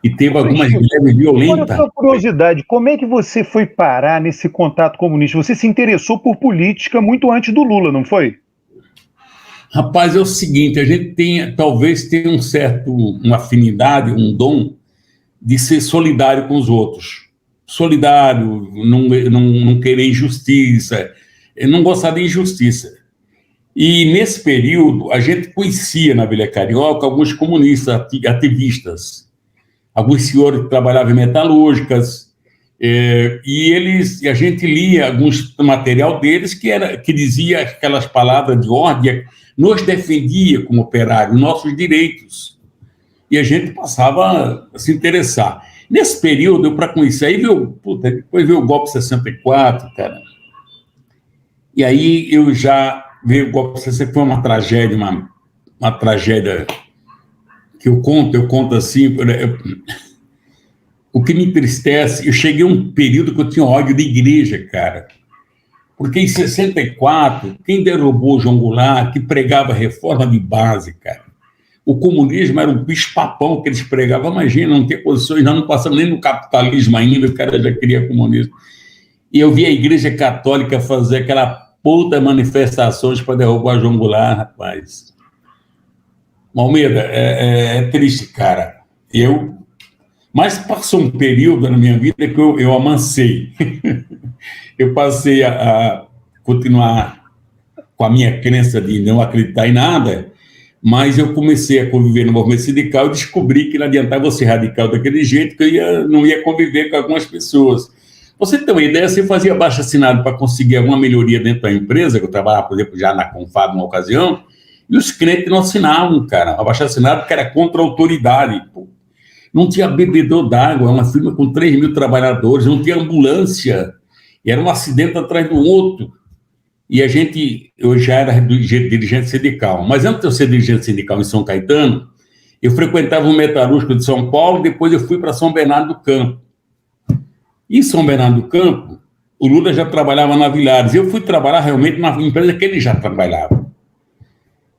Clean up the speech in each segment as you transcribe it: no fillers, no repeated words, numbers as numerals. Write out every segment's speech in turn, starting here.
e teve algumas Chico, greves violentas. Por curiosidade, como é que você foi parar nesse contato comunista? Você se interessou por política muito antes do Lula, não foi? Rapaz, é o seguinte, a gente talvez tenha uma afinidade, um dom de ser solidário com os outros. Solidário, não querer injustiça, não gostar de injustiça. E nesse período, a gente conhecia na Vila Carioca alguns comunistas, ativistas, alguns senhores que trabalhavam em metalúrgicas, e a gente lia alguns material deles que dizia aquelas palavras de ordem, nos defendia como operários, nossos direitos. E a gente passava a se interessar. Nesse período, para conhecer, aí depois veio o golpe 64, cara. E aí veio o golpe 64, foi uma tragédia que eu conto assim. O que me entristece, eu cheguei a um período que eu tinha ódio da igreja, cara. Porque em 64, quem derrubou o João Goulart, que pregava reforma de base, cara. O comunismo era um bicho-papão que eles pregavam. Imagina, não ter posições, nós não passamos nem no capitalismo ainda, o cara já queria comunismo. E eu vi a igreja católica fazer aquela puta manifestações para derrubar João Goulart, rapaz. Almeida, é triste, cara. Mas passou um período na minha vida que eu amancei. Eu passei a continuar com a minha crença de não acreditar em nada, mas eu comecei a conviver no movimento sindical e descobri que não adiantava ser radical daquele jeito, que eu não ia conviver com algumas pessoas. Você tem uma ideia, você fazia abaixo-assinado para conseguir alguma melhoria dentro da empresa, que eu trabalhava, por exemplo, já na Confab, numa ocasião, e os crentes não assinavam, cara. Abaixo-assinado que era contra a autoridade. Pô. Não tinha bebedor d'água, uma firma com 3 mil trabalhadores, não tinha ambulância, era um acidente atrás do outro. E eu já era dirigente sindical, mas antes de eu ser dirigente sindical em São Caetano, eu frequentava o metalúrgico de São Paulo, depois eu fui para São Bernardo do Campo. Em São Bernardo do Campo, o Lula já trabalhava na Villares, eu fui trabalhar realmente na empresa que ele já trabalhava.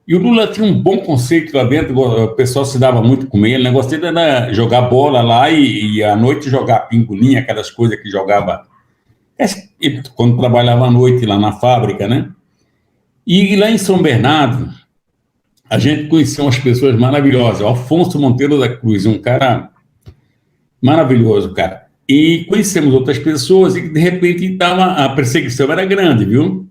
E o Lula tinha um bom conceito lá dentro, o pessoal se dava muito com ele, o negócio dele era jogar bola lá e à noite jogar pingolinha, aquelas coisas que jogava quando trabalhava à noite lá na fábrica, né? E lá em São Bernardo, a gente conheceu umas pessoas maravilhosas. O Afonso Monteiro da Cruz, um cara maravilhoso, cara. E conhecemos outras pessoas e, de repente, a perseguição era grande, viu?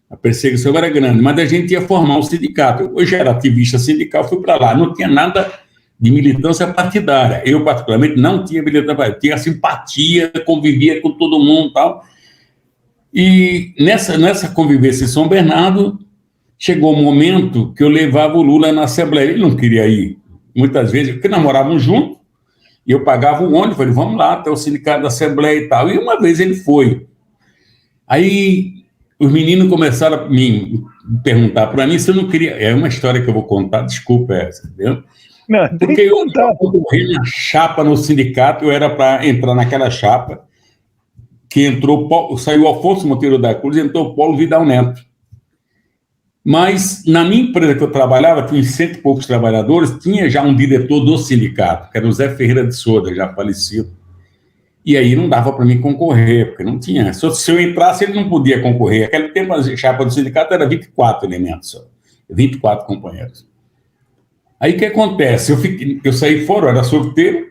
A perseguição era grande, mas a gente ia formar um sindicato. Eu já era ativista sindical, fui para lá. Não tinha nada de militância partidária. Eu, particularmente, não tinha militância partidária. Tinha simpatia, convivia com todo mundo e tal. E nessa convivência em São Bernardo, chegou um momento que eu levava o Lula na Assembleia. Ele não queria ir, muitas vezes, porque nós morávamos juntos, e eu pagava o ônibus, falei, vamos lá, até o sindicato da Assembleia e tal. E uma vez ele foi. Aí os meninos começaram a me perguntar para mim se eu não queria... É uma história que eu vou contar, desculpa essa, entendeu? Não, porque eu concorri na chapa no sindicato, eu era para entrar naquela chapa, que saiu Afonso Monteiro da Cruz, entrou o Paulo Vidal Neto. Mas, na minha empresa que eu trabalhava, tinha 100 e poucos trabalhadores, tinha já um diretor do sindicato, que era o Zé Ferreira de Souza, já falecido. E aí não dava para mim concorrer, porque não tinha. Se eu entrasse, ele não podia concorrer. Naquele tempo, a chapa do sindicato era 24 elementos só, 24 companheiros. Aí o que acontece? Eu saí fora, eu era solteiro,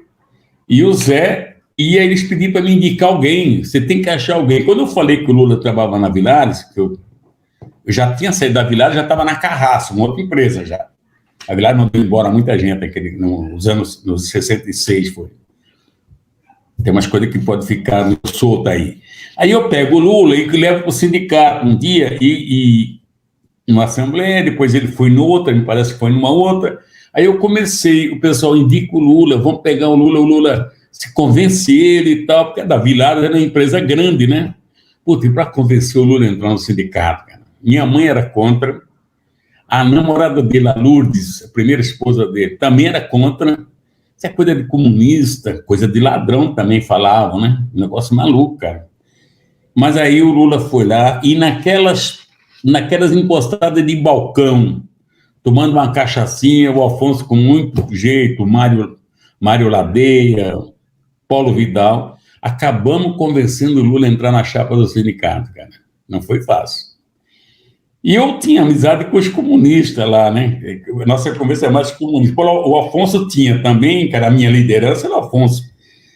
e o Zé, e aí eles pediram para me indicar alguém, você tem que achar alguém. Quando eu falei que o Lula trabalhava na Villares, que eu já tinha saído da Villares, já estava na Carrasco, uma outra empresa já. A Villares mandou embora muita gente, nos 66 foi. Tem umas coisas que pode ficar solta aí. Aí eu pego o Lula e levo para o sindicato um dia, e numa assembleia, depois ele foi noutra, me parece que foi numa outra. Aí eu comecei, o pessoal indica o Lula, vamos pegar o Lula se convencer ele e tal, porque a da Villares era uma empresa grande, né? Puta, e para convencer o Lula a entrar no sindicato, cara. Minha mãe era contra, a namorada dele, a Lourdes, a primeira esposa dele, também era contra. Isso é coisa de comunista, coisa de ladrão também falavam, né? Um negócio maluco, cara. Mas aí o Lula foi lá e naquelas encostadas de balcão, tomando uma cachaçinha, o Afonso com muito jeito, o Mário Mário Ladeia, Paulo Vidal, acabamos convencendo o Lula a entrar na chapa do sindicato, cara. Não foi fácil. E eu tinha amizade com os comunistas lá, né? Nossa conversa é mais comunista. O Afonso tinha também, cara, a minha liderança era o Afonso.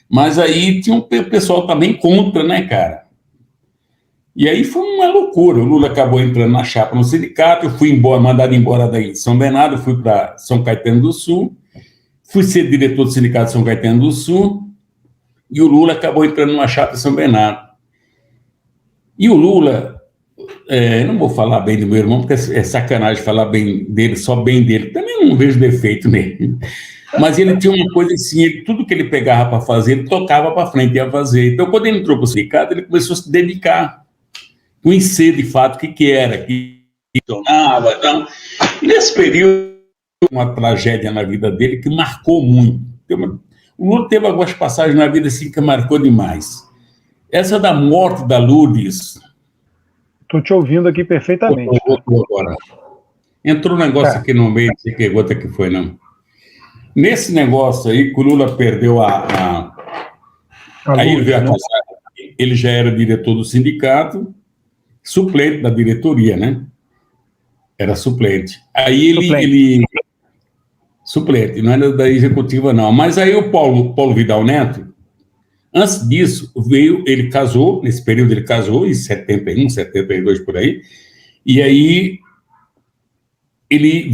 Mas aí tinha um pessoal também contra, né, cara? E aí foi uma loucura. O Lula acabou entrando na chapa no sindicato, eu fui embora, mandado embora daí de São Bernardo, fui para São Caetano do Sul, fui ser diretor do sindicato de São Caetano do Sul, e o Lula acabou entrando numa chapa em São Bernardo. E o Lula, não vou falar bem do meu irmão, porque é sacanagem falar bem dele, só bem dele. Também não vejo defeito nele. Mas ele tinha uma coisa assim, tudo que ele pegava para fazer, ele tocava para frente e ia fazer. Então, quando ele entrou para o sindicato, ele começou a se dedicar, conhecer de fato o que era, que funcionava. Então, e nesse período, uma tragédia na vida dele que marcou muito. O Lula teve algumas passagens na vida assim que marcou demais. Essa da morte da Lourdes. Estou te ouvindo aqui perfeitamente. Agora. Entrou um negócio aqui no meio, não sei que gota que foi, não. Nesse negócio aí, que o Lula perdeu aí ele veio a casar, ele já era diretor do sindicato, suplente da diretoria, né? Era suplente. Aí ele suplente, não era da executiva, não. Mas aí o Paulo Vidal Neto, antes disso, ele casou, nesse período ele casou, em 71, 72, por aí, e aí ele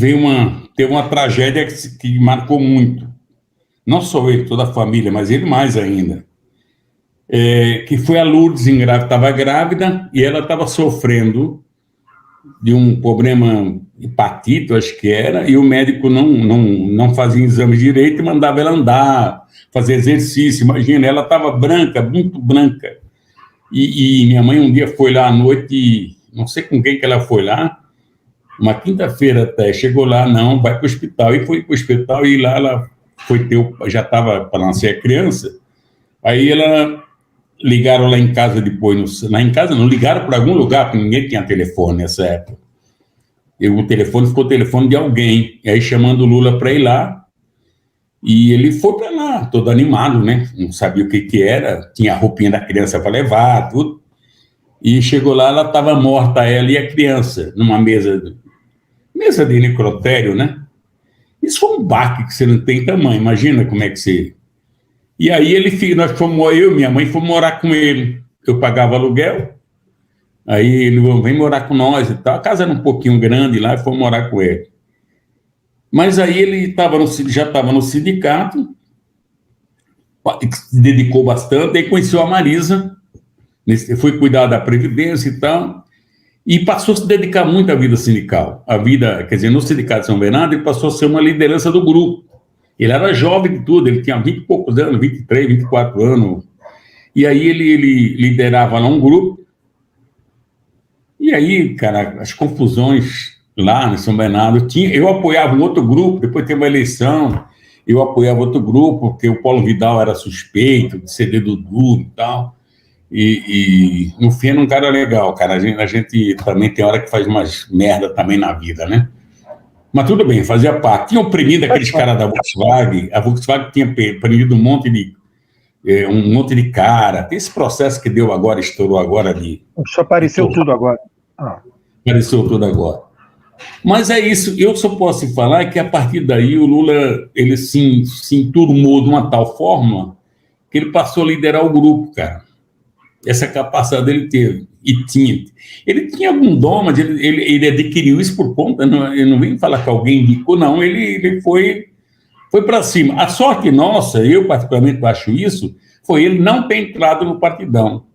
teve uma tragédia que marcou muito. Não só ele, toda a família, mas ele mais ainda. Que foi a Lourdes estava grávida e ela estava sofrendo de um problema hepatite, acho que era, e o médico não fazia exame direito e mandava ela andar, fazer exercício. Imagina, ela estava branca, muito branca. E minha mãe um dia foi lá à noite, não sei com quem que ela foi lá, uma quinta-feira até, chegou lá, não, vai para o hospital. E foi para o hospital e lá ela já estava para nascer a criança. Aí ligaram lá em casa depois, lá em casa não, ligaram para algum lugar, porque ninguém tinha telefone nessa época. E o telefone ficou o telefone de alguém, e aí chamando o Lula para ir lá, e ele foi para lá, todo animado, né? Não sabia o que era, tinha a roupinha da criança para levar, tudo. E chegou lá, ela estava morta, ela e a criança, numa mesa de necrotério, né? Isso foi um baque que você não tem tamanho, imagina como é que você... E aí eu e minha mãe fomos morar com ele. Eu pagava aluguel, aí ele vem morar com nós e tal. A casa era um pouquinho grande lá e fomos morar com ele. Mas aí ele já estava no sindicato, se dedicou bastante, aí conheceu a Marisa, foi cuidar da Previdência e tal, e passou a se dedicar muito à vida sindical. No Sindicato de São Bernardo, ele passou a ser uma liderança do grupo. Ele era jovem de tudo, ele tinha 20 e poucos anos, 23, 24 anos. E aí ele liderava lá um grupo. E aí, cara, as confusões lá em São Bernardo, eu apoiava um outro grupo, depois teve uma eleição, eu apoiava outro grupo, porque o Paulo Vidal era suspeito de ser dedo duro e tal. E no fim era um cara legal, cara. A gente também tem hora que faz umas merda também na vida, né? Mas tudo bem, fazia parte. Tinha oprimido aqueles caras da Volkswagen. A Volkswagen tinha oprimido um monte de cara. Tem esse processo que deu agora, estourou agora de... Só apareceu tudo agora. Apareceu tudo agora. Mas é isso. Eu só posso falar que a partir daí o Lula ele se enturmou de uma tal forma que ele passou a liderar o grupo, cara. Essa capacidade ele teve. Ele tinha algum dom, mas ele adquiriu isso por conta, ele não vem falar que alguém indicou, não, ele foi para cima. A sorte nossa, eu particularmente acho isso, foi ele não ter entrado no Partidão.